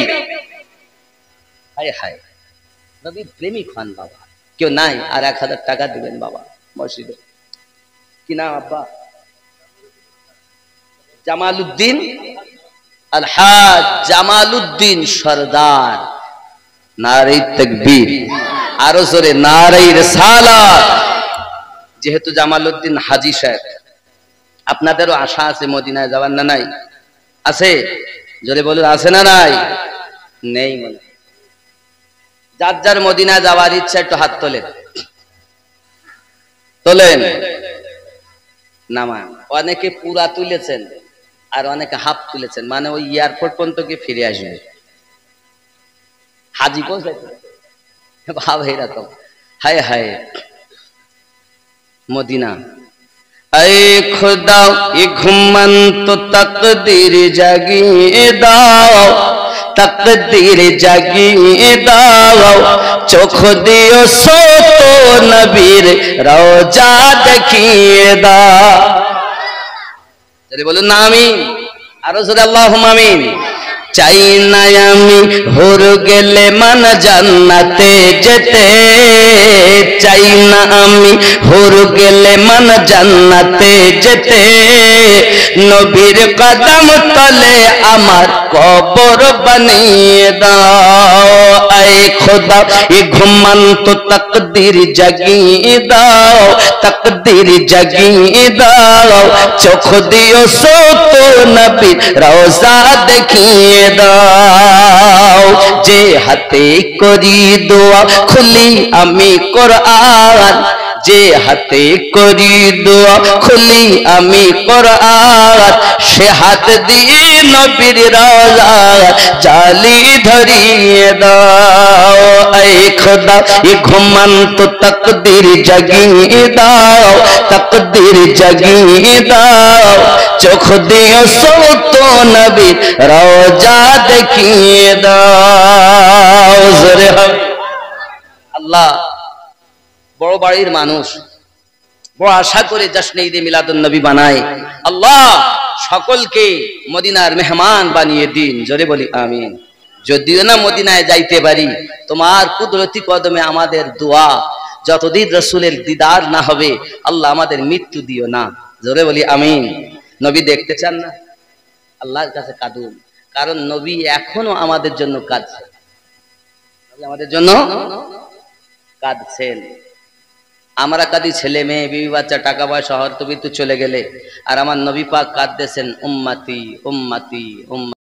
হায় হায়, নবীর প্রেমিক হন বাবা। কেউ নাই আর 1000 টাকা দিবেন বাবা মসজিদে। কি নাম আব্বা? জামালউদ্দিন আলহাজ জামালউদ্দিন সরদার। নারে তাকবীর, আরো জোরে নারে রিসালাত। যেহেতু জামালউদ্দিন হাজী সাহেব, আপনাদেরও আশা আছে মদিনায় যাওয়ার, না নাই? আছে? জোরে বলুন, আছে না নাই? নেই মনে। যার যার মদিনায় যাওয়ার ইচ্ছা একটু হাত তোলেন। তোলেন নামা। অনেকে পুরা তুলেছেন আর অনেকে হাফ তুলেছেন, মানে ওই এয়ারপোর্ট পর্যন্ত গিয়ে ফিরে আসবে। হাজি পৌঁছাইতে ভাব এরকম। হায় হায় মদিনা। ऐ खुदा ये घुमंत तकदीर जगिए दाओ, तकदीर जगिए दाओ चोख दियो सो तो नबीर रोजा देखिए दाओ যদি বলুন না আমিন আরো জোরে আল্লাহুম্মা আমিন চাই না আমি হুর গেলে মান জান্নাতে যেতে চাই না আমি হুর গেলে মান জান্নাতে যেতে নবীর কদম তলে আমার কবর বানিয়ে দাও আয় খোদা এ ঘুমন্ত তকদীর জাগিয়ে দাও তকদীর জাগিয়ে দাও চোখ দিও সো তো নবী রওজা দেখিয়ে দাও যে হাতে করি দোয়া খুলি আমি কোরআন যে হাতে করি দোয়া খুলি আমি কোরআন সে হাত দিয়ে নবীর রওজা জালি ধরিয়ে দাও আয় খোদা এ ঘুমন্ত তকদীর জাগিয়ে দাও তকদীর জাগিয়ে দাও চোখ দিও সো তো নবী রওজা দেখিয়ে দাও জোরে হবে আল্লাহ বড় বাড়ির মানুষ বড় আশা করে জশ্নে ঈদে মিলাদুন নবী বানায় আল্লাহ সকলকে মদিনার মেহমান বানিয়ে দিন জোরে বলি আমিন যদিও না মদিনায় যাইতে পারি তোমার কুদরতি কদমে আমাদের দোয়া যতদিন রাসূলের দিদার না হবে আল্লাহ আমাদের মৃত্যু দিও না জোরে বলি আমিন নবী দেখতে চান না আল্লাহর কাছে কাঁদুন কারণ নবী এখনো আমাদের জন্য কাঁদছেন আমাদের জন্য কাঁদছেন আমরা কাঁদি ছেলে মেয়ে বিবি বাচ্চা টাকা পয়সা হয়তো চলে গেলে আর আমার নবী পাক কাঁদতেছেন উম্মতি উম্মতি উম্মতি